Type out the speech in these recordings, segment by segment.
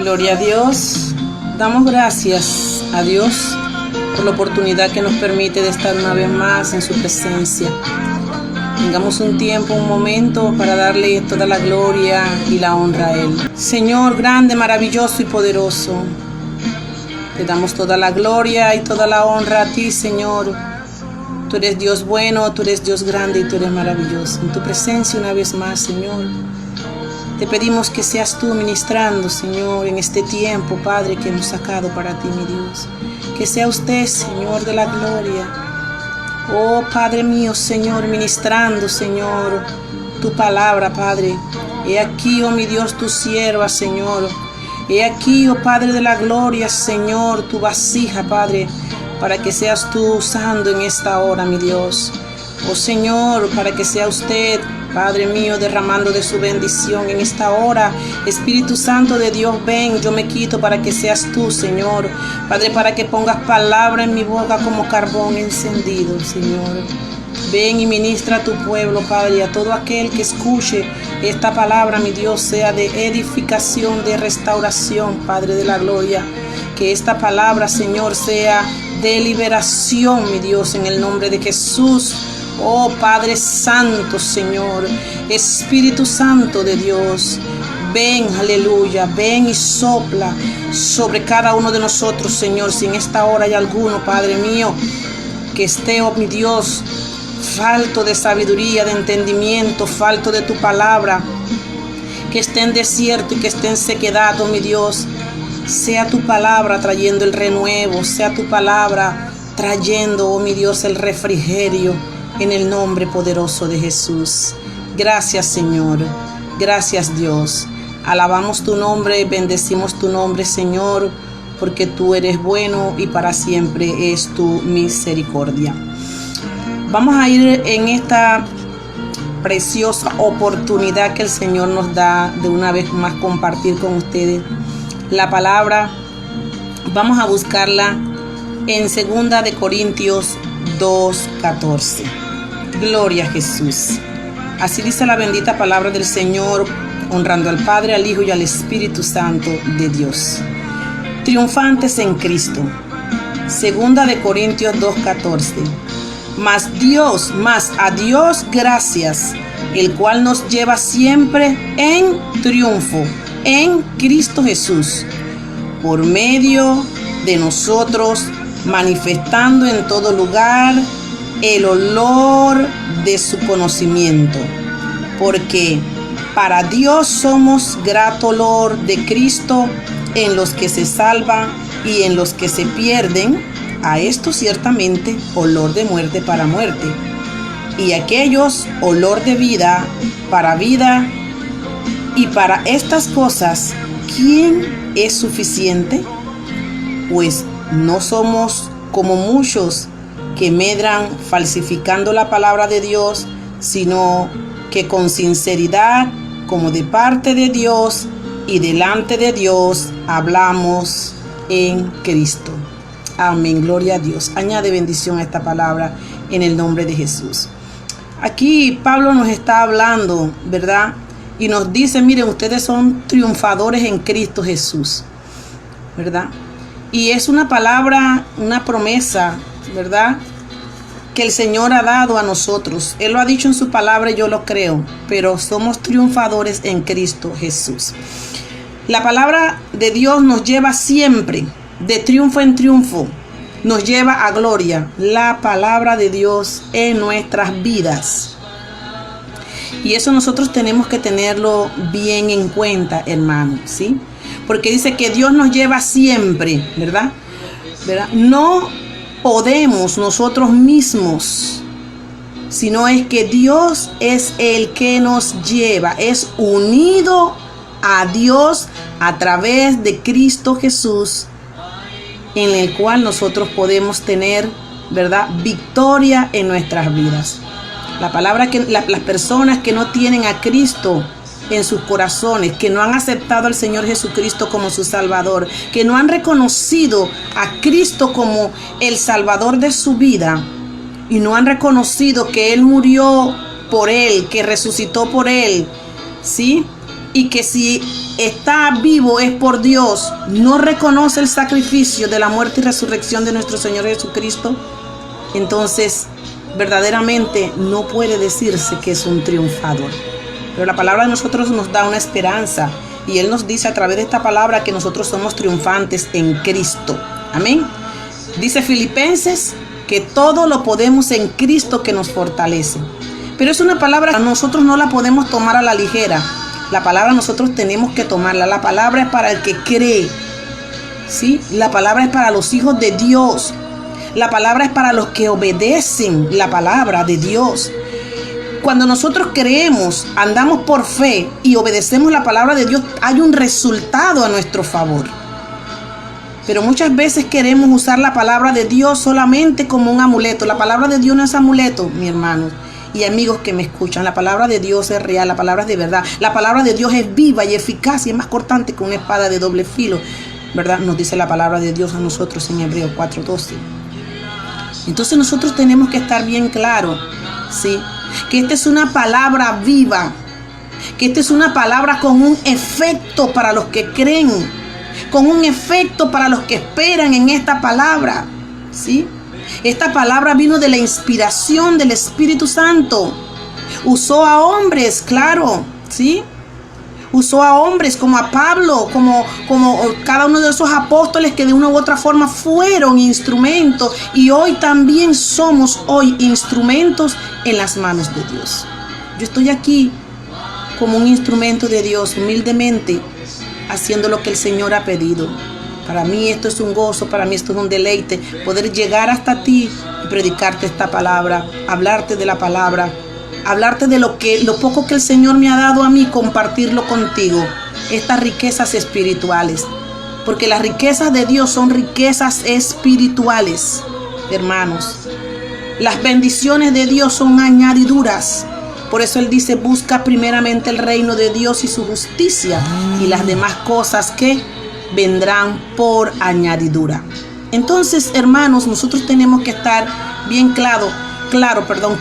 Gloria a Dios. Damos gracias a Dios por la oportunidad que nos permite de estar una vez más en su presencia. Tengamos un tiempo, un momento para darle toda la gloria y la honra a Él. Señor grande, maravilloso y poderoso, te damos toda la gloria y toda la honra a ti, Señor. Tú eres Dios bueno, tú eres Dios grande y tú eres maravilloso. En tu presencia una vez más, Señor, te pedimos que seas tú ministrando, Señor, en este tiempo, Padre, que hemos sacado para ti, mi Dios. Que sea usted, Señor de la gloria. Oh, Padre mío, Señor, ministrando, Señor, tu palabra, Padre. He aquí, oh mi Dios, tu sierva, Señor. He aquí, oh Padre de la gloria, Señor, tu vasija, Padre, para que seas tú usando en esta hora, mi Dios. Oh Señor, para que sea usted, Padre mío, derramando de su bendición en esta hora. Espíritu Santo de Dios, ven, yo me quito para que seas tú, Señor. Padre, para que pongas palabra en mi boca como carbón encendido, Señor. Ven y ministra a tu pueblo, Padre, a todo aquel que escuche esta palabra, mi Dios, sea de edificación, de restauración, Padre de la gloria. Que esta palabra, Señor, sea de liberación, mi Dios, en el nombre de Jesús. Oh Padre Santo, Señor, Espíritu Santo de Dios, ven, aleluya, ven y sopla sobre cada uno de nosotros, Señor. Si en esta hora hay alguno, Padre mío, que esté, oh mi Dios, falto de sabiduría, de entendimiento, falto de tu palabra, que esté en desierto y que esté en sequedad, oh mi Dios, sea tu palabra trayendo el renuevo, sea tu palabra trayendo, oh mi Dios, el refrigerio, en el nombre poderoso de Jesús. Gracias, Señor. Gracias, Dios. Alabamos tu nombre, bendecimos tu nombre, Señor, porque tú eres bueno y para siempre es tu misericordia. Vamos a ir en esta preciosa oportunidad que el Señor nos da de una vez más compartir con ustedes la palabra. Vamos a buscarla en 2 de Corintios 2:14. Gloria a Jesús. Así dice la bendita palabra del Señor, honrando al Padre, al Hijo y al Espíritu Santo de Dios. Triunfantes en Cristo. 2 de Corintios 2:14. Mas a Dios gracias, el cual nos lleva siempre en triunfo en Cristo Jesús, por medio de nosotros, manifestando en todo lugar el olor de su conocimiento, porque para Dios somos grato olor de Cristo en los que se salvan y en los que se pierden. A esto ciertamente olor de muerte para muerte, y aquellos olor de vida para vida. Y para estas cosas, ¿quién es suficiente? Pues no somos como muchos que medran falsificando la palabra de Dios, sino que con sinceridad, como de parte de Dios y delante de Dios, hablamos en Cristo. Amén, gloria a Dios. Añade bendición a esta palabra en el nombre de Jesús. Aquí Pablo nos está hablando, ¿verdad? Y nos dice, miren, ustedes son triunfadores en Cristo Jesús, ¿verdad? Y es una palabra, una promesa, ¿verdad?, que el Señor ha dado a nosotros. Él lo ha dicho en su palabra y yo lo creo, pero somos triunfadores en Cristo Jesús. La palabra de Dios nos lleva siempre de triunfo en triunfo, nos lleva a gloria. La palabra de Dios en nuestras vidas. Y eso nosotros tenemos que tenerlo bien en cuenta, hermano, ¿sí? Porque dice que Dios nos lleva siempre, ¿verdad? No podemos nosotros mismos, sino es que Dios es el que nos lleva, es unido a Dios a través de Cristo Jesús, en el cual nosotros podemos tener, ¿verdad?, victoria en nuestras vidas. La palabra que las personas que no tienen a Cristo en sus corazones, que no han aceptado al Señor Jesucristo como su Salvador, que no han reconocido a Cristo como el Salvador de su vida y no han reconocido que Él murió por él, que resucitó por él, ¿sí? y que si está vivo es por Dios, no reconoce el sacrificio de la muerte y resurrección de nuestro Señor Jesucristo, entonces verdaderamente no puede decirse que es un triunfador. Pero la palabra de nosotros nos da una esperanza, y Él nos dice a través de esta palabra que nosotros somos triunfantes en Cristo. Amén. Dice Filipenses que todo lo podemos en Cristo que nos fortalece. Pero es una palabra, nosotros no la podemos tomar a la ligera. La palabra nosotros tenemos que tomarla. La palabra es para el que cree, ¿sí? La palabra es para los hijos de Dios. La palabra es para los que obedecen la palabra de Dios. Cuando nosotros creemos, andamos por fe y obedecemos la palabra de Dios, hay un resultado a nuestro favor. Pero muchas veces queremos usar la palabra de Dios solamente como un amuleto. La palabra de Dios no es amuleto, mi hermano y amigos que me escuchan. La palabra de Dios es real, la palabra es de verdad. La palabra de Dios es viva y eficaz y es más cortante que una espada de doble filo, ¿verdad? Nos dice la palabra de Dios a nosotros en Hebreos 4:12. Entonces nosotros tenemos que estar bien claros, ¿sí? Que esta es una palabra viva, que esta es una palabra con un efecto para los que creen, con un efecto para los que esperan en esta palabra, ¿sí? Esta palabra vino de la inspiración del Espíritu Santo. Usó a hombres, claro, ¿sí? Usó a hombres como a Pablo, como cada uno de esos apóstoles que de una u otra forma fueron instrumentos. Y hoy también somos instrumentos en las manos de Dios. Yo estoy aquí como un instrumento de Dios, humildemente, haciendo lo que el Señor ha pedido. Para mí esto es un gozo, para mí esto es un deleite, poder llegar hasta ti y predicarte esta palabra, hablarte de la palabra, hablarte de lo poco que el Señor me ha dado a mí, compartirlo contigo, estas riquezas espirituales, porque las riquezas de Dios son riquezas espirituales, hermanos. Las bendiciones de Dios son añadiduras. Por eso Él dice, busca primeramente el reino de Dios y su justicia, y las demás cosas que vendrán por añadidura. Entonces, hermanos, nosotros tenemos que estar bien claro,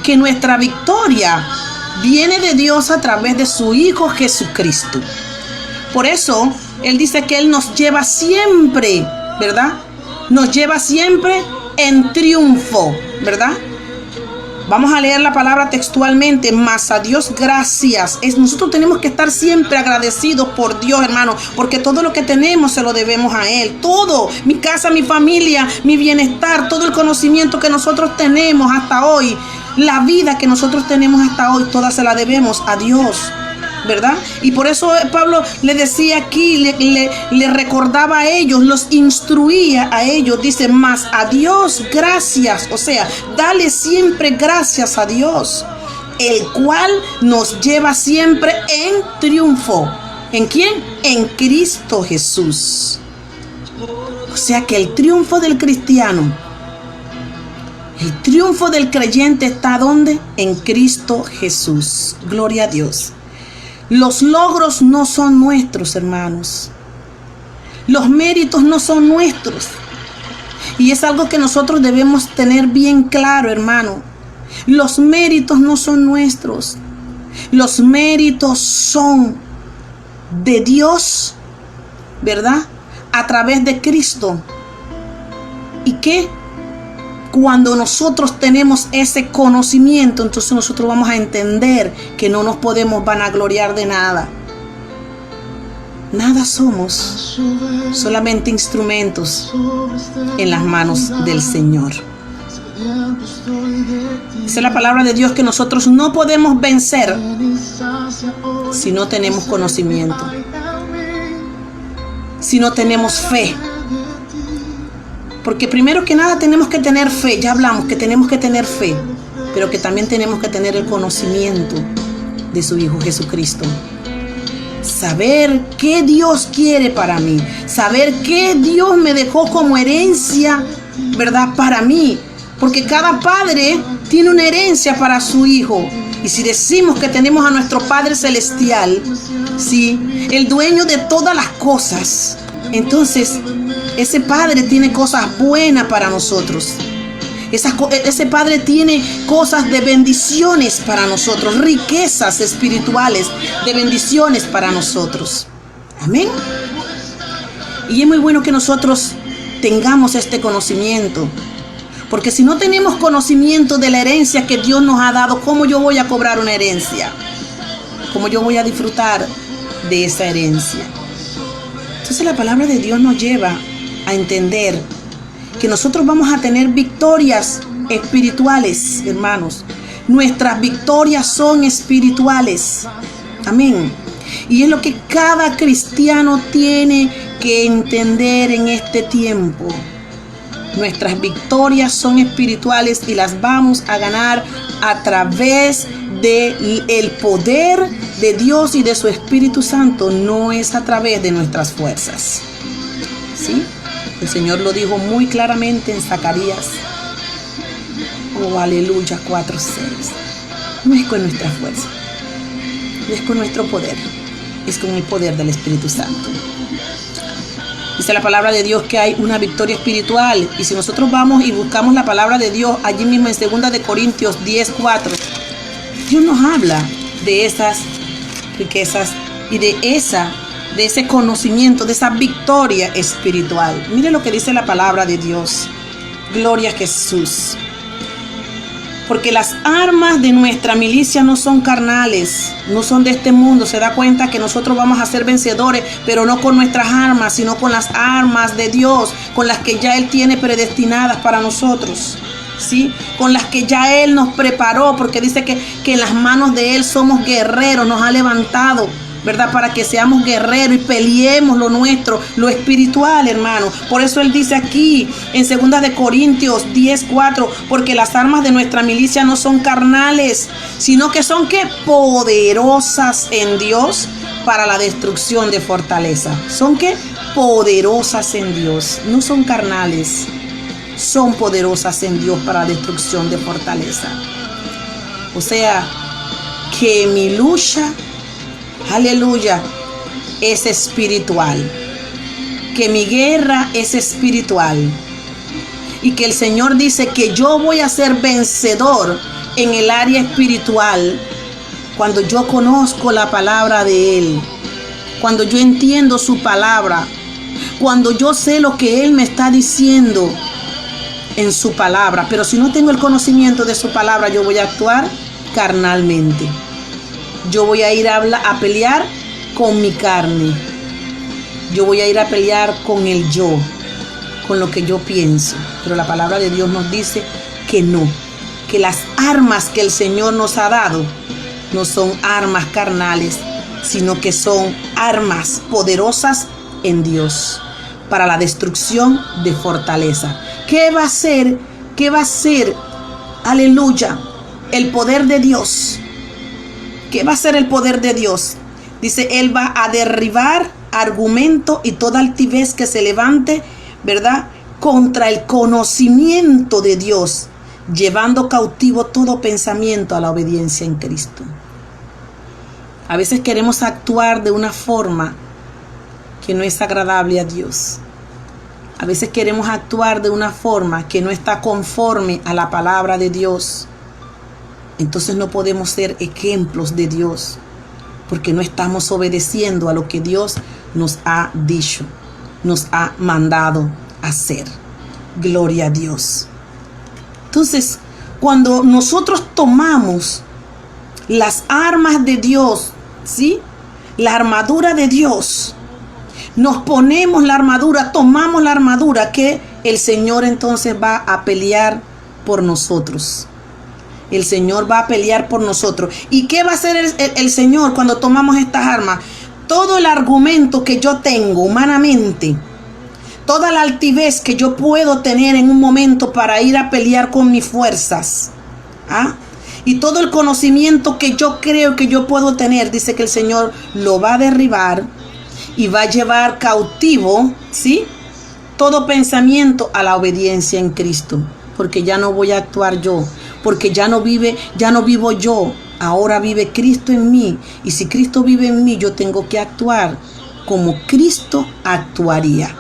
que nuestra victoria viene de Dios a través de su Hijo Jesucristo. Por eso, Él dice que Él nos lleva siempre, ¿verdad? Nos lleva siempre en triunfo, ¿verdad? Vamos a leer la palabra textualmente. Mas a Dios gracias. Nosotros tenemos que estar siempre agradecidos por Dios, hermano, porque todo lo que tenemos se lo debemos a Él. Todo, mi casa, mi familia, mi bienestar, todo el conocimiento que nosotros tenemos hasta hoy, la vida que nosotros tenemos hasta hoy, toda se la debemos a Dios, ¿verdad? Y por eso Pablo le decía aquí, le recordaba a ellos, los instruía a ellos, dice, mas a Dios gracias, o sea, dale siempre gracias a Dios, el cual nos lleva siempre en triunfo. ¿En quién? En Cristo Jesús. O sea que el triunfo del cristiano, el triunfo del creyente está ¿dónde? En Cristo Jesús. Gloria a Dios. Los logros no son nuestros, hermanos. Los méritos no son nuestros. Y es algo que nosotros debemos tener bien claro, hermano. Los méritos no son nuestros. Los méritos son de Dios, ¿verdad? A través de Cristo. ¿Y qué? Cuando nosotros tenemos ese conocimiento, entonces nosotros vamos a entender que no nos podemos vanagloriar de nada. Nada somos, solamente instrumentos en las manos del Señor. Dice la palabra de Dios que nosotros no podemos vencer si no tenemos conocimiento, si no tenemos fe. Porque primero que nada tenemos que tener fe, ya hablamos que tenemos que tener fe, pero que también tenemos que tener el conocimiento de su Hijo Jesucristo. Saber qué Dios quiere para mí, saber qué Dios me dejó como herencia, ¿verdad? Para mí, porque cada padre tiene una herencia para su hijo. Y si decimos que tenemos a nuestro Padre Celestial, ¿sí?, el dueño de todas las cosas, entonces ese Padre tiene cosas buenas para nosotros. Ese Padre tiene cosas de bendiciones para nosotros, riquezas espirituales de bendiciones para nosotros. Amén. Y es muy bueno que nosotros tengamos este conocimiento, porque si no tenemos conocimiento de la herencia que Dios nos ha dado, ¿cómo yo voy a cobrar una herencia? ¿Cómo yo voy a disfrutar de esa herencia? Entonces la palabra de Dios nos lleva a entender que nosotros vamos a tener victorias espirituales, hermanos. Nuestras victorias son espirituales. Amén. Y es lo que cada cristiano tiene que entender en este tiempo. Nuestras victorias son espirituales y las vamos a ganar a través del poder de Dios y de su Espíritu Santo. No es a través de nuestras fuerzas. ¿Sí? El Señor lo dijo muy claramente en Zacarías. Oh, aleluya, 4:6. No es con nuestra fuerza, no es con nuestro poder, es con el poder del Espíritu Santo. Dice la palabra de Dios que hay una victoria espiritual. Y si nosotros vamos y buscamos la palabra de Dios allí mismo en 2 de Corintios 10:4, Dios nos habla de esas riquezas y de ese conocimiento, de esa victoria espiritual. Mire lo que dice la palabra de Dios. Gloria a Jesús. Porque las armas de nuestra milicia no son carnales, no son de este mundo. Se da cuenta que nosotros vamos a ser vencedores, pero no con nuestras armas, sino con las armas de Dios, con las que ya Él tiene predestinadas para nosotros, ¿sí? Con las que ya Él nos preparó, porque dice que en las manos de Él somos guerreros, nos ha levantado, ¿verdad? Para que seamos guerreros y peleemos lo nuestro, lo espiritual, hermano. Por eso Él dice aquí en 2 de Corintios 10:4, porque las armas de nuestra milicia no son carnales, sino que son ¿qué? Poderosas en Dios para la destrucción de fortaleza. Son ¿qué? Poderosas en Dios, no son carnales, son poderosas en Dios para la destrucción de fortaleza. O sea, que mi lucha, aleluya, es espiritual. Que mi guerra es espiritual. Y que el Señor dice que yo voy a ser vencedor en el área espiritual cuando yo conozco la palabra de Él. Cuando yo entiendo su palabra. Cuando yo sé lo que Él me está diciendo en su palabra. Pero si no tengo el conocimiento de su palabra, yo voy a actuar carnalmente. Yo voy a ir a pelear con mi carne. Yo voy a ir a pelear con el yo, con lo que yo pienso. Pero la palabra de Dios nos dice que no, que las armas que el Señor nos ha dado no son armas carnales, sino que son armas poderosas en Dios para la destrucción de fortaleza. ¿Qué va a ser? ¿Qué va a ser? Aleluya, el poder de Dios. ¿Qué va a ser el poder de Dios? Dice, Él va a derribar argumento y toda altivez que se levante, ¿verdad?, contra el conocimiento de Dios, llevando cautivo todo pensamiento a la obediencia en Cristo. A veces queremos actuar de una forma que no es agradable a Dios. A veces queremos actuar de una forma que no está conforme a la palabra de Dios. Entonces no podemos ser ejemplos de Dios, porque no estamos obedeciendo a lo que Dios nos ha dicho, nos ha mandado hacer. Gloria a Dios. Entonces, cuando nosotros tomamos las armas de Dios, ¿sí?, la armadura de Dios, nos ponemos la armadura, tomamos la armadura, que el Señor entonces va a pelear por nosotros. El Señor va a pelear por nosotros. ¿Y qué va a hacer el Señor cuando tomamos estas armas? Todo el argumento que yo tengo humanamente, toda la altivez que yo puedo tener en un momento para ir a pelear con mis fuerzas, y todo el conocimiento que yo creo que yo puedo tener, dice que el Señor lo va a derribar y va a llevar cautivo, ¿sí?, todo pensamiento a la obediencia en Cristo, porque ya no voy a actuar yo, porque ya no vivo yo, ahora vive Cristo en mí. Y si Cristo vive en mí, yo tengo que actuar como Cristo actuaría,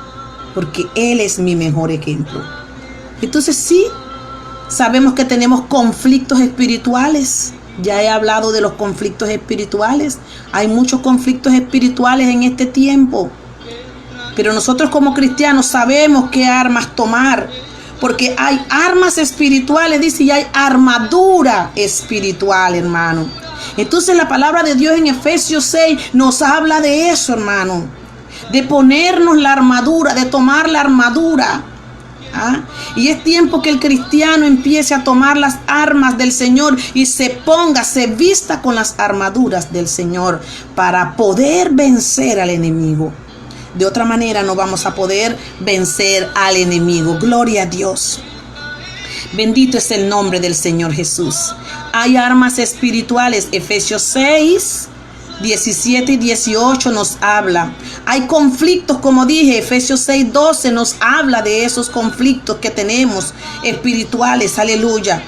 porque Él es mi mejor ejemplo. Entonces sí, Sabemos que tenemos conflictos espirituales. Ya he hablado de los conflictos espirituales. Hay muchos conflictos espirituales en este tiempo. Pero nosotros como cristianos sabemos qué armas tomar. Porque hay armas espirituales, dice, y hay armadura espiritual, hermano. Entonces la palabra de Dios en Efesios 6 nos habla de eso, hermano. De ponernos la armadura, de tomar la armadura. Y es tiempo que el cristiano empiece a tomar las armas del Señor y se vista con las armaduras del Señor para poder vencer al enemigo. De otra manera no vamos a poder vencer al enemigo. Gloria a Dios. Bendito es el nombre del Señor Jesús. Hay armas espirituales. Efesios 6, 17 y 18 nos habla. Hay conflictos, como dije. Efesios 6, 12 nos habla de esos conflictos que tenemos espirituales. Aleluya.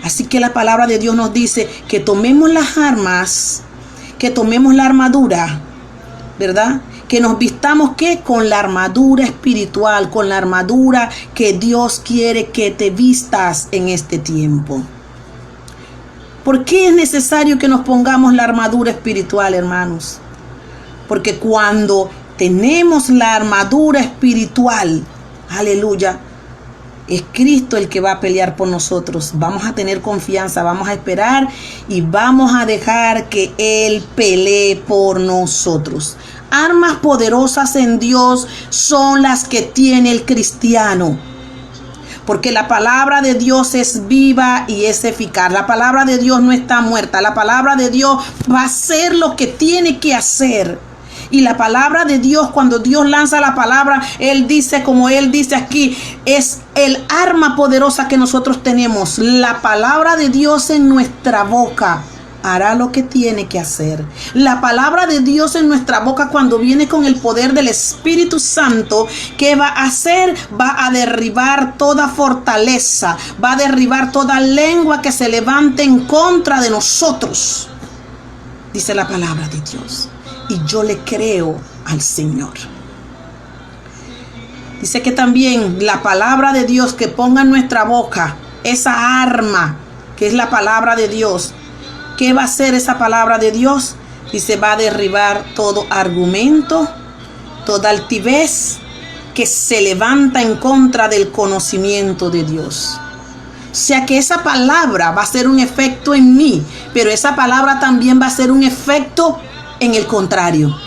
Así que la palabra de Dios nos dice que tomemos las armas, que tomemos la armadura, ¿verdad? Que nos vistamos ¿qué? Con la armadura espiritual, con la armadura que Dios quiere que te vistas en este tiempo. ¿Por qué es necesario que nos pongamos la armadura espiritual, hermanos? Porque cuando tenemos la armadura espiritual, aleluya, es Cristo el que va a pelear por nosotros. Vamos a tener confianza, vamos a esperar y vamos a dejar que Él pelee por nosotros. Armas poderosas en Dios son las que tiene el cristiano. Porque la palabra de Dios es viva y es eficaz. La palabra de Dios no está muerta. La palabra de Dios va a hacer lo que tiene que hacer. Y la palabra de Dios, cuando Dios lanza la palabra, Él dice, como Él dice aquí, es el arma poderosa que nosotros tenemos. La palabra de Dios en nuestra boca hará lo que tiene que hacer. La palabra de Dios en nuestra boca, cuando viene con el poder del Espíritu Santo, ¿qué va a hacer? Va a derribar toda fortaleza, va a derribar toda lengua que se levante en contra de nosotros. Dice la palabra de Dios. Y yo le creo al Señor. Dice que también la palabra de Dios que ponga en nuestra boca, esa arma que es la palabra de Dios. ¿Qué va a hacer esa palabra de Dios? Dice, va a derribar todo argumento, toda altivez que se levanta en contra del conocimiento de Dios. O sea que esa palabra va a hacer un efecto en mí, pero esa palabra también va a hacer un efecto en el contrario.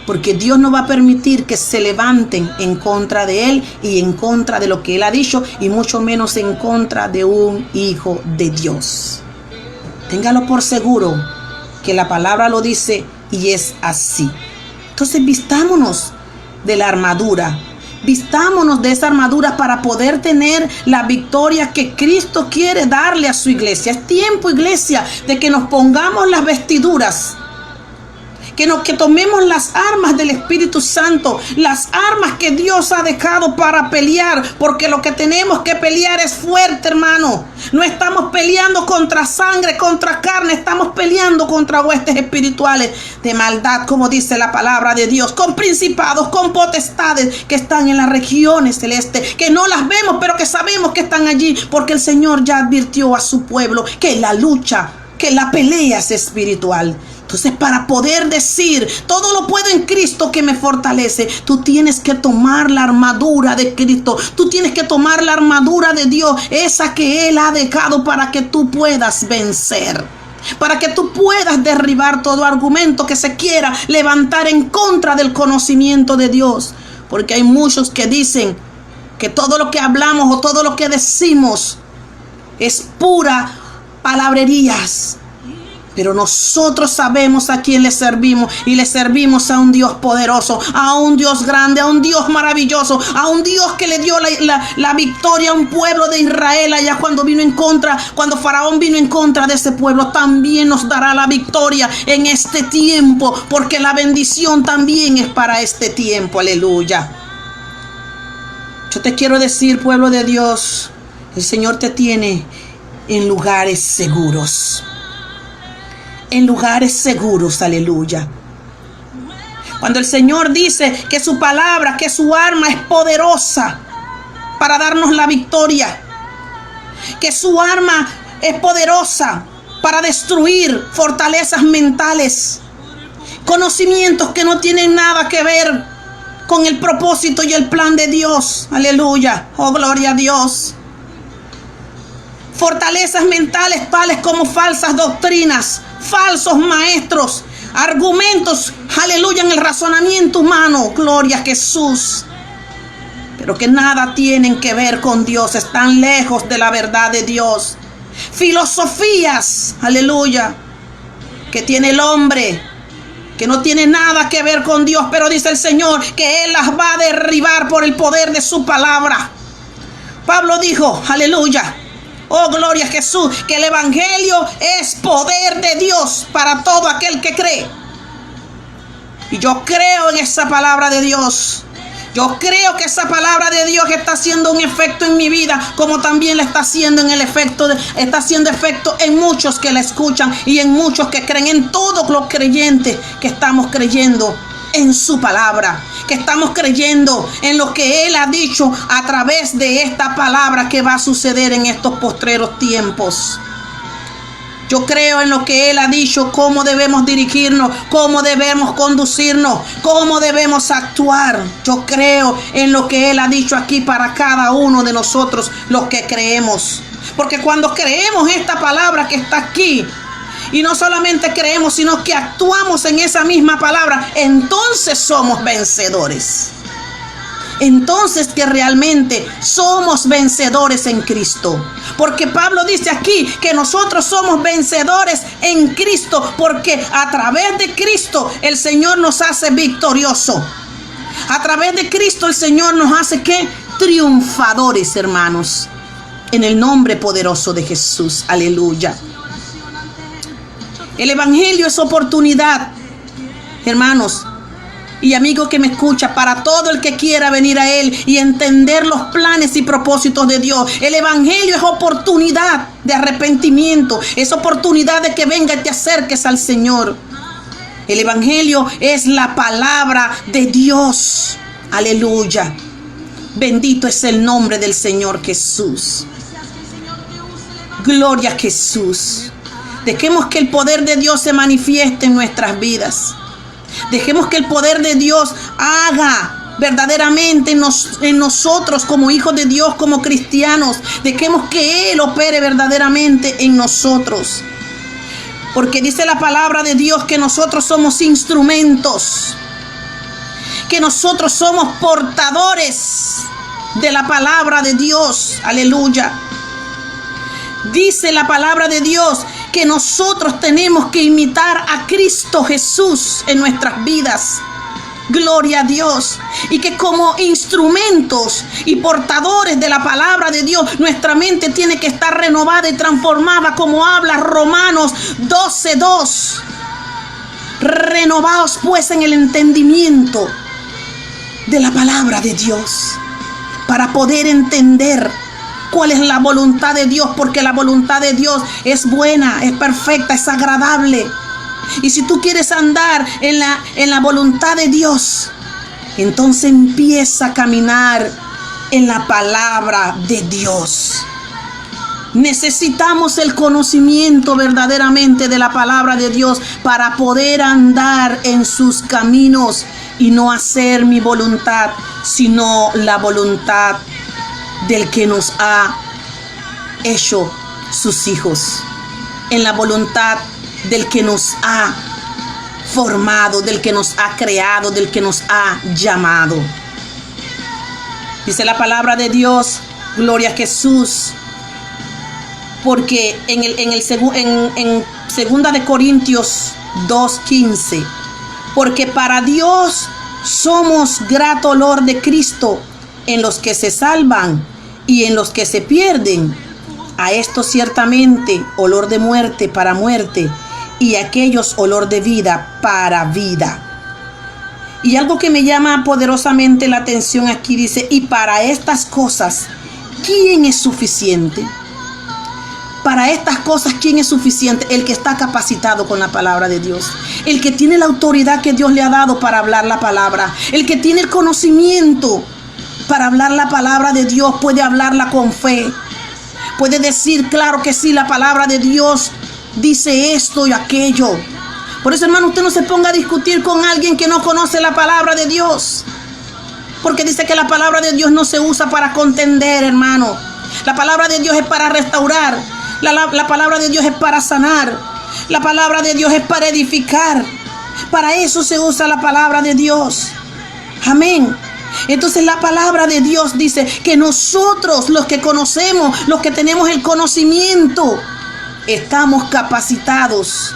Porque Dios no va a permitir que se levanten en contra de Él y en contra de lo que Él ha dicho, y mucho menos en contra de un hijo de Dios. Téngalo por seguro que la palabra lo dice y es así. Entonces vistámonos de la armadura. Vistámonos de esa armadura para poder tener la victoria que Cristo quiere darle a su iglesia. Es tiempo, iglesia, de que nos pongamos las vestiduras. Que tomemos las armas del Espíritu Santo, las armas que Dios ha dejado para pelear, porque lo que tenemos que pelear es fuerte, hermano. No estamos peleando contra sangre, contra carne, estamos peleando contra huestes espirituales de maldad, como dice la palabra de Dios, con principados, con potestades que están en las regiones celestes, que no las vemos, pero que sabemos que están allí, porque el Señor ya advirtió a su pueblo que la lucha, que la pelea es espiritual. Entonces, para poder decir, todo lo puedo en Cristo que me fortalece, tú tienes que tomar la armadura de Cristo. Tú tienes que tomar la armadura de Dios, esa que Él ha dejado para que tú puedas vencer. Para que tú puedas derribar todo argumento que se quiera levantar en contra del conocimiento de Dios. Porque hay muchos que dicen que todo lo que hablamos o todo lo que decimos es pura palabrerías. Pero nosotros sabemos a quién le servimos, y le servimos a un Dios poderoso, a un Dios grande, a un Dios maravilloso, a un Dios que le dio la victoria a un pueblo de Israel allá cuando Faraón vino en contra de ese pueblo. También nos dará la victoria en este tiempo, porque la bendición también es para este tiempo. Aleluya. Yo te quiero decir, pueblo de Dios, el Señor te tiene en lugares seguros. En lugares seguros, aleluya. Cuando el Señor dice que su palabra, que su arma es poderosa para darnos la victoria, que su arma es poderosa para destruir fortalezas mentales, conocimientos que no tienen nada que ver con el propósito y el plan de Dios. Aleluya. Oh, gloria a Dios. Fortalezas mentales tales como falsas doctrinas, falsos maestros, argumentos, aleluya, en el razonamiento humano. Gloria a Jesús. Pero que nada tienen que ver con Dios, están lejos de la verdad de Dios. Filosofías, aleluya, que tiene el hombre, que no tiene nada que ver con Dios, pero dice el Señor que Él las va a derribar por el poder de su palabra. Pablo dijo, aleluya, oh gloria a Jesús, que el evangelio es poder de Dios para todo aquel que cree. Y yo creo en esa palabra de Dios. Yo creo que esa palabra de Dios está haciendo un efecto en mi vida, como también la está haciendo está haciendo efecto en muchos que la escuchan y en muchos que creen, en todos los creyentes que estamos creyendo en su palabra, que estamos creyendo en lo que Él ha dicho a través de esta palabra que va a suceder en estos postreros tiempos. Yo creo en lo que Él ha dicho, cómo debemos dirigirnos, cómo debemos conducirnos, cómo debemos actuar. Yo creo en lo que Él ha dicho aquí para cada uno de nosotros, los que creemos. Porque cuando creemos esta palabra que está aquí, y no solamente creemos, sino que actuamos en esa misma palabra, entonces somos vencedores. Entonces que realmente somos vencedores en Cristo. Porque Pablo dice aquí que nosotros somos vencedores en Cristo, porque a través de Cristo el Señor nos hace victorioso. A través de Cristo el Señor nos hace ¿qué? Triunfadores, hermanos. En el nombre poderoso de Jesús. Aleluya. El evangelio es oportunidad, hermanos y amigo que me escucha, para todo el que quiera venir a Él y entender los planes y propósitos de Dios. El evangelio es oportunidad de arrepentimiento, es oportunidad de que venga y te acerques al Señor. El evangelio es la palabra de Dios. Aleluya. Bendito es el nombre del Señor Jesús. Gloria a Jesús. Dejemos que el poder de Dios se manifieste en nuestras vidas. Dejemos que el poder de Dios haga verdaderamente en nosotros como hijos de Dios, como cristianos. Dejemos que Él opere verdaderamente en nosotros. Porque dice la palabra de Dios que nosotros somos instrumentos, que nosotros somos portadores de la palabra de Dios. Aleluya. Dice la palabra de Dios que nosotros tenemos que imitar a Cristo Jesús en nuestras vidas. Gloria a Dios. Y que como instrumentos y portadores de la palabra de Dios, nuestra mente tiene que estar renovada y transformada, como habla Romanos 12:2. Renovaos pues en el entendimiento de la palabra de Dios, para poder entender cuál es la voluntad de Dios, porque la voluntad de Dios es buena, es perfecta, es agradable. Y si tú quieres andar en la voluntad de Dios, entonces empieza a caminar en la palabra de Dios. Necesitamos el conocimiento verdaderamente de la palabra de Dios para poder andar en sus caminos y no hacer mi voluntad, sino la voluntad del que nos ha hecho sus hijos, en la voluntad del que nos ha formado, del que nos ha creado, del que nos ha llamado. Dice la palabra de Dios, gloria a Jesús, porque en segunda de Corintios 2:15, porque para Dios somos grato olor de Cristo en los que se salvan y en los que se pierden. A estos ciertamente olor de muerte para muerte, y a aquellos olor de vida para vida. Y algo que me llama poderosamente la atención aquí dice, y para estas cosas, ¿quién es suficiente? Para estas cosas, ¿quién es suficiente? El que está capacitado con la palabra de Dios. El que tiene la autoridad que Dios le ha dado para hablar la palabra. El que tiene el conocimiento para hablar la palabra de Dios, puede hablarla con fe. Puede decir, claro que sí, la palabra de Dios dice esto y aquello. Por eso, hermano, usted no se ponga a discutir con alguien que no conoce la palabra de Dios. Porque dice que la palabra de Dios no se usa para contender, hermano. La palabra de Dios es para restaurar. La palabra de Dios es para sanar. La palabra de Dios es para edificar. Para eso se usa la palabra de Dios. Amén. Entonces la palabra de Dios dice que nosotros, los que conocemos, los que tenemos el conocimiento, estamos capacitados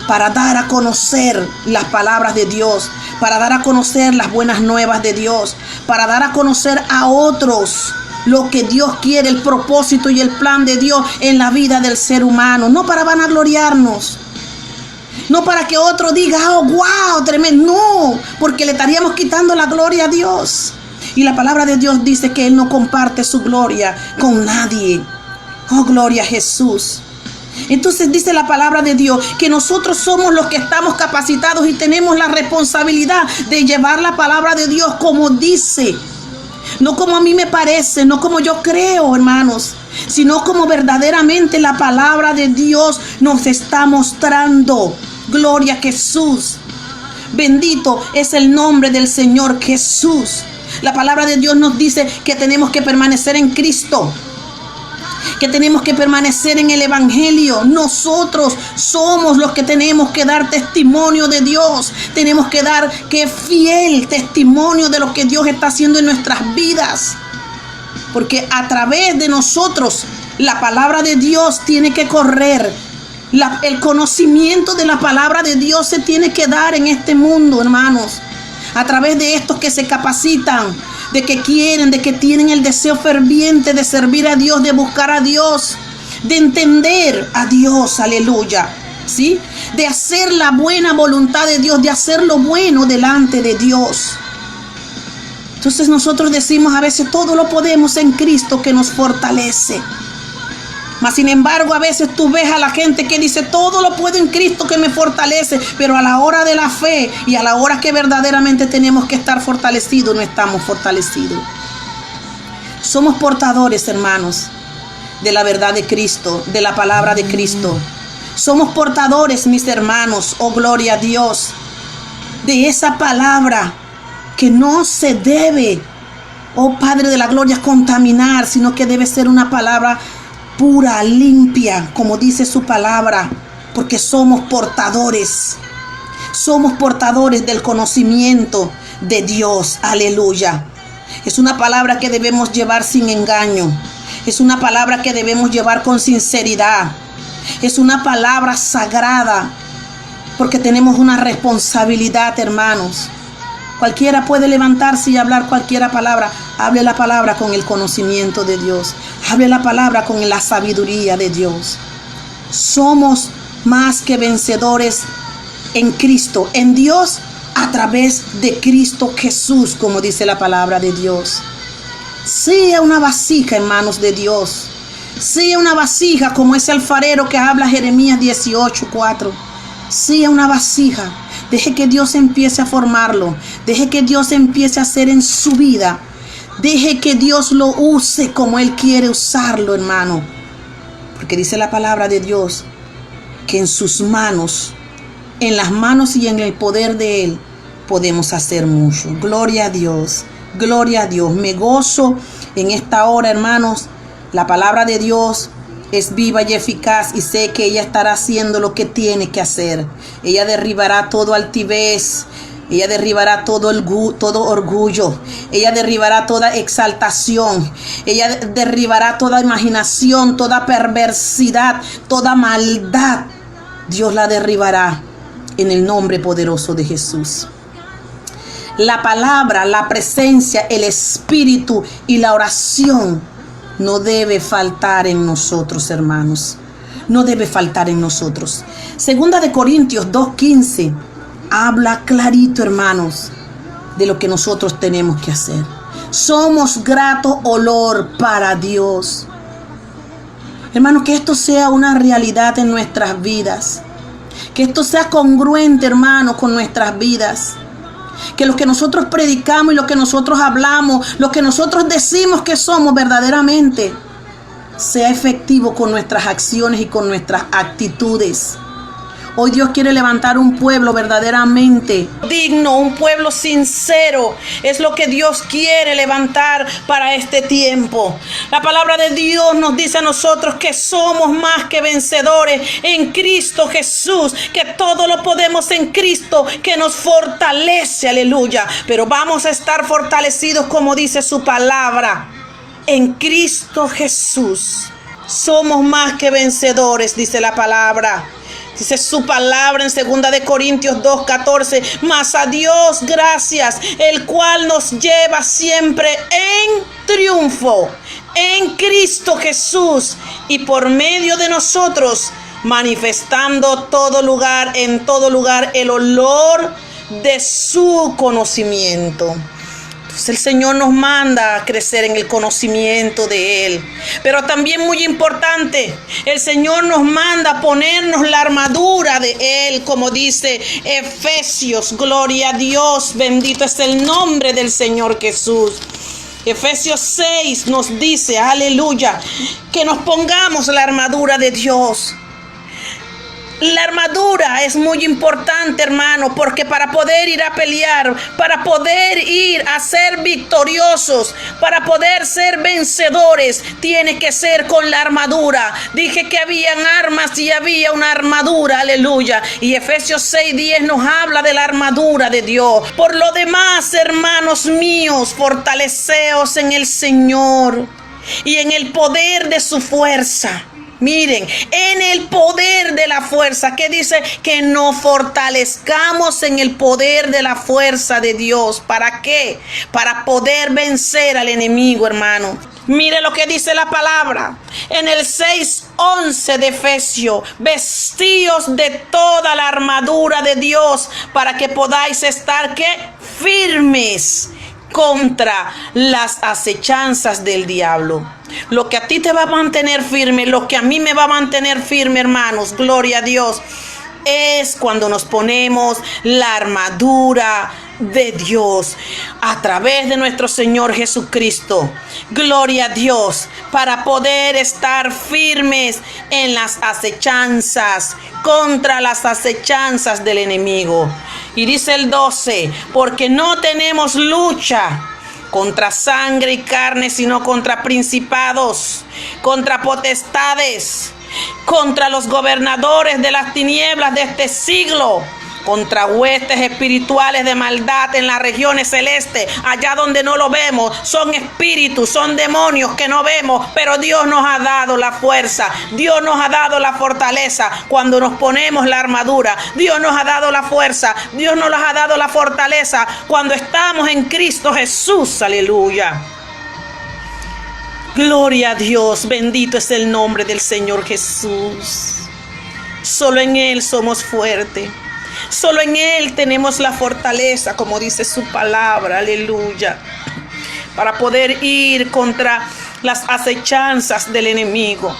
para dar a conocer las palabras de Dios, para dar a conocer las buenas nuevas de Dios, para dar a conocer a otros lo que Dios quiere, el propósito y el plan de Dios en la vida del ser humano. No para vanagloriarnos, no para que otro diga, oh, wow, tremendo. No, porque le estaríamos quitando la gloria a Dios. Y la palabra de Dios dice que Él no comparte su gloria con nadie. Oh, gloria a Jesús. Entonces dice la palabra de Dios que nosotros somos los que estamos capacitados y tenemos la responsabilidad de llevar la palabra de Dios como dice. No como a mí me parece, no como yo creo, hermanos, sino como verdaderamente la palabra de Dios nos está mostrando. Gloria a Jesús. Bendito es el nombre del Señor Jesús. La palabra de Dios nos dice que tenemos que permanecer en Cristo, que tenemos que permanecer en el Evangelio. Nosotros somos los que tenemos que dar testimonio de Dios. Tenemos que dar fiel testimonio de lo que Dios está haciendo en nuestras vidas. Porque a través de nosotros la palabra de Dios tiene que correr. El conocimiento de la palabra de Dios se tiene que dar en este mundo, hermanos. A través de estos que se capacitan, de que quieren, de que tienen el deseo ferviente de servir a Dios, de buscar a Dios, de entender a Dios, aleluya, ¿sí? De hacer la buena voluntad de Dios, de hacer lo bueno delante de Dios. Entonces nosotros decimos a veces todo lo podemos en Cristo que nos fortalece. Mas sin embargo, a veces tú ves a la gente que dice todo lo puedo en Cristo que me fortalece, pero a la hora de la fe y a la hora que verdaderamente tenemos que estar fortalecidos, no estamos fortalecidos. Somos portadores, hermanos, de la verdad de Cristo, de la palabra de Cristo. Somos portadores, mis hermanos, oh gloria a Dios, de esa palabra que no se debe, oh Padre de la gloria, contaminar, sino que debe ser una palabra pura, limpia, como dice su palabra, porque somos portadores del conocimiento de Dios, aleluya. Es una palabra que debemos llevar sin engaño, es una palabra que debemos llevar con sinceridad, es una palabra sagrada, porque tenemos una responsabilidad, hermanos. Cualquiera puede levantarse y hablar cualquier palabra. Hable la palabra con el conocimiento de Dios. Hable la palabra con la sabiduría de Dios. Somos más que vencedores en Cristo, en Dios, a través de Cristo Jesús, como dice la palabra de Dios. Sea una vasija en manos de Dios. Sea una vasija como ese alfarero que habla Jeremías 18:4. Sea una vasija. Deje que Dios empiece a formarlo. Deje que Dios empiece a hacer en su vida. Deje que Dios lo use como Él quiere usarlo, hermano. Porque dice la palabra de Dios que en sus manos, en las manos y en el poder de Él, podemos hacer mucho. Gloria a Dios. Gloria a Dios. Me gozo en esta hora, hermanos. La palabra de Dios es viva y eficaz y sé que ella estará haciendo lo que tiene que hacer. Ella derribará todo altivez. Ella derribará todo orgullo. Ella derribará toda exaltación. Ella derribará toda imaginación, toda perversidad, toda maldad. Dios la derribará en el nombre poderoso de Jesús. La palabra, la presencia, el espíritu y la oración no debe faltar en nosotros, hermanos. No debe faltar en nosotros. Segunda de Corintios 2:15 habla clarito, hermanos, de lo que nosotros tenemos que hacer. Somos grato olor para Dios. Hermanos, que esto sea una realidad en nuestras vidas. Que esto sea congruente, hermanos, con nuestras vidas. Que lo que nosotros predicamos y lo que nosotros hablamos, lo que nosotros decimos que somos verdaderamente, sea efectivo con nuestras acciones y con nuestras actitudes. Hoy Dios quiere levantar un pueblo verdaderamente digno, un pueblo sincero. Es lo que Dios quiere levantar para este tiempo. La palabra de Dios nos dice a nosotros que somos más que vencedores en Cristo Jesús, que todo lo podemos en Cristo que nos fortalece, aleluya. Pero vamos a estar fortalecidos como dice su palabra, en Cristo Jesús. Somos más que vencedores, dice la palabra. Dice su palabra en 2 de Corintios 2:14, mas a Dios gracias, el cual nos lleva siempre en triunfo, en Cristo Jesús, y por medio de nosotros, manifestando en todo lugar, el olor de su conocimiento. El Señor nos manda a crecer en el conocimiento de Él. Pero también muy importante, el Señor nos manda a ponernos la armadura de Él, como dice Efesios. Gloria a Dios, bendito es el nombre del Señor Jesús. Efesios 6 nos dice, aleluya, que nos pongamos la armadura de Dios. La armadura es muy importante, hermano, porque para poder ir a pelear, para poder ir a ser victoriosos, para poder ser vencedores, tiene que ser con la armadura. Dije que habían armas y había una armadura, aleluya. Y Efesios 6:10 nos habla de la armadura de Dios. Por lo demás, hermanos míos, fortaleceos en el Señor y en el poder de su fuerza. Miren, en el poder de la fuerza, que dice que nos fortalezcamos en el poder de la fuerza de Dios. ¿Para qué? Para poder vencer al enemigo, hermano. Mire lo que dice la palabra en el 6:11 de Efesios: vestíos de toda la armadura de Dios para que podáis estar ¿qué? Firmes contra las acechanzas del diablo. Lo que a ti te va a mantener firme, lo que a mí me va a mantener firme, hermanos, gloria a Dios, es cuando nos ponemos la armadura de Dios a través de nuestro Señor Jesucristo. Gloria a Dios, para poder estar firmes en las acechanzas, contra las acechanzas del enemigo. Y dice el 12, porque no tenemos lucha contra sangre y carne, sino contra principados, contra potestades, contra los gobernadores de las tinieblas de este siglo, contra huestes espirituales de maldad en las regiones celestes, allá donde no lo vemos. Son espíritus, son demonios que no vemos, pero Dios nos ha dado la fuerza, Dios nos ha dado la fortaleza cuando nos ponemos la armadura. Dios nos ha dado la fuerza, Dios nos ha dado la fortaleza cuando estamos en Cristo Jesús, aleluya. Gloria a Dios, bendito es el nombre del Señor Jesús. Solo en Él somos fuertes. Solo en Él tenemos la fortaleza, como dice su palabra, aleluya, para poder ir contra las acechanzas del enemigo.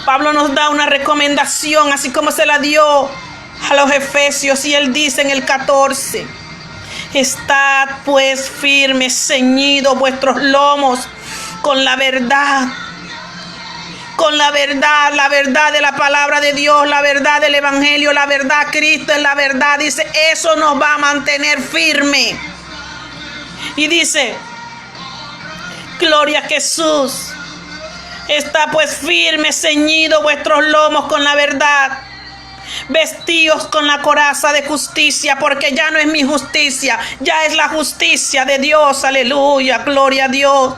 Pablo nos da una recomendación, así como se la dio a los efesios, y él dice en el 14: estad pues firmes, ceñidos vuestros lomos con la verdad. Con la verdad de la palabra de Dios, la verdad del evangelio, la verdad, Cristo es la verdad. Dice, eso nos va a mantener firme. Y dice, gloria a Jesús, está pues firme, ceñido vuestros lomos con la verdad. Vestíos con la coraza de justicia, porque ya no es mi justicia, ya es la justicia de Dios, aleluya, gloria a Dios.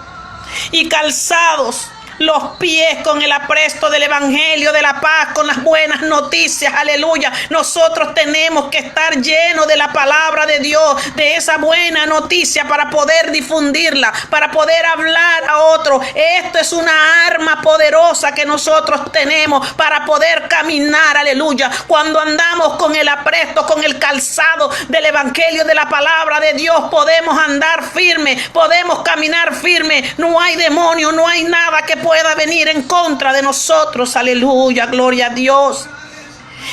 Y calzados los pies con el apresto del evangelio de la paz, con las buenas noticias, aleluya. Nosotros tenemos que estar llenos de la palabra de Dios, de esa buena noticia, para poder difundirla, para poder hablar a otros. Esto es una arma poderosa que nosotros tenemos para poder caminar, aleluya. Cuando andamos con el apresto, con el calzado del evangelio de la palabra de Dios, podemos andar firme, podemos caminar firme. No hay demonio, no hay nada que pueda venir en contra de nosotros, aleluya, gloria a Dios.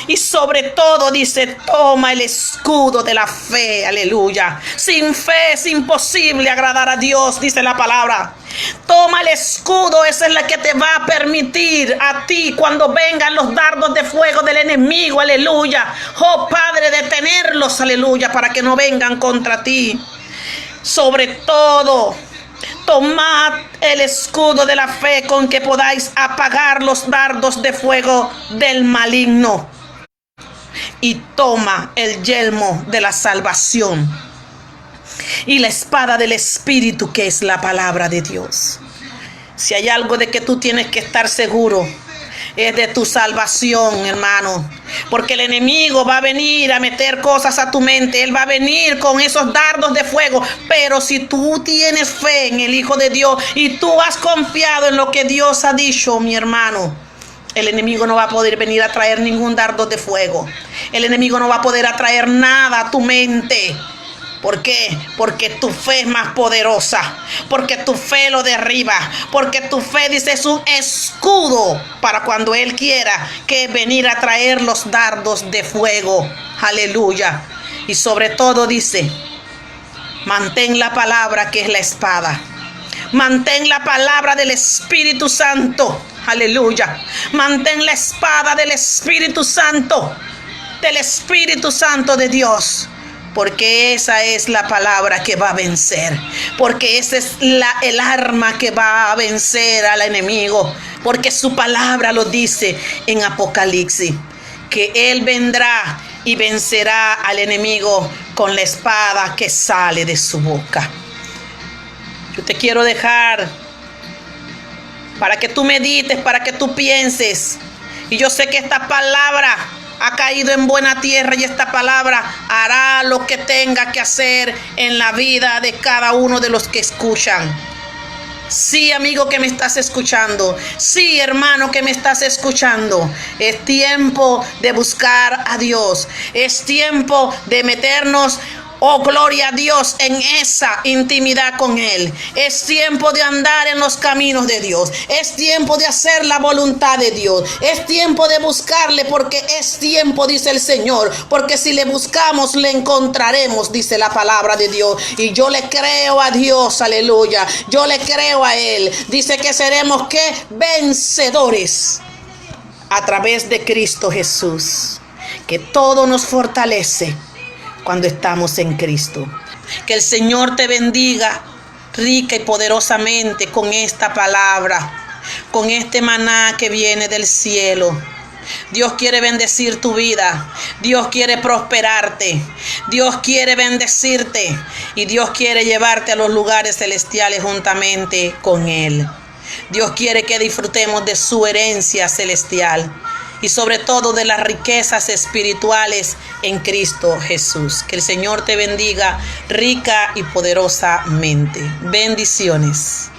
Y sobre todo dice, toma el escudo de la fe, aleluya. Sin fe es imposible agradar a Dios, dice la palabra. Toma el escudo, esa es la que te va a permitir a ti cuando vengan los dardos de fuego del enemigo, aleluya. Oh Padre, detenerlos, aleluya, para que no vengan contra ti. Sobre todo, tomad el escudo de la fe con que podáis apagar los dardos de fuego del maligno. Y toma el yelmo de la salvación y la espada del Espíritu, que es la palabra de Dios. Si hay algo de que tú tienes que estar seguro, es de tu salvación, hermano. Porque el enemigo va a venir a meter cosas a tu mente. Él va a venir con esos dardos de fuego. Pero si tú tienes fe en el Hijo de Dios y tú has confiado en lo que Dios ha dicho, mi hermano, el enemigo no va a poder venir a traer ningún dardo de fuego. El enemigo no va a poder atraer nada a tu mente. ¿Por qué? Porque tu fe es más poderosa, porque tu fe lo derriba, porque tu fe, dice, es un escudo para cuando Él quiera, que venir a traer los dardos de fuego. Aleluya. Y sobre todo dice, mantén la palabra, que es la espada. Mantén la palabra del Espíritu Santo. Aleluya. Mantén la espada del Espíritu Santo, del Espíritu Santo de Dios. Porque esa es la palabra que va a vencer. Porque esa es el arma que va a vencer al enemigo. Porque su palabra lo dice en Apocalipsis, que Él vendrá y vencerá al enemigo con la espada que sale de su boca. Yo te quiero dejar para que tú medites, para que tú pienses. Y yo sé que esta palabra ha caído en buena tierra y esta palabra hará lo que tenga que hacer en la vida de cada uno de los que escuchan. Sí, amigo que me estás escuchando. Sí, hermano que me estás escuchando. Es tiempo de buscar a Dios. Es tiempo de meternos, oh gloria a Dios, en esa intimidad con Él. Es tiempo de andar en los caminos de Dios. Es tiempo de hacer la voluntad de Dios. Es tiempo de buscarle, porque es tiempo, dice el Señor. Porque si le buscamos, le encontraremos, dice la palabra de Dios. Y yo le creo a Dios, aleluya. Yo le creo a Él. Dice que seremos, ¿qué? Vencedores a través de Cristo Jesús. Que todo nos fortalece cuando estamos en Cristo. Que el Señor te bendiga rica y poderosamente con esta palabra, con este maná que viene del cielo. Dios quiere bendecir tu vida. Dios quiere prosperarte. Dios quiere bendecirte. Y Dios quiere llevarte a los lugares celestiales juntamente con Él. Dios quiere que disfrutemos de su herencia celestial. Y sobre todo de las riquezas espirituales en Cristo Jesús. Que el Señor te bendiga rica y poderosamente. Bendiciones.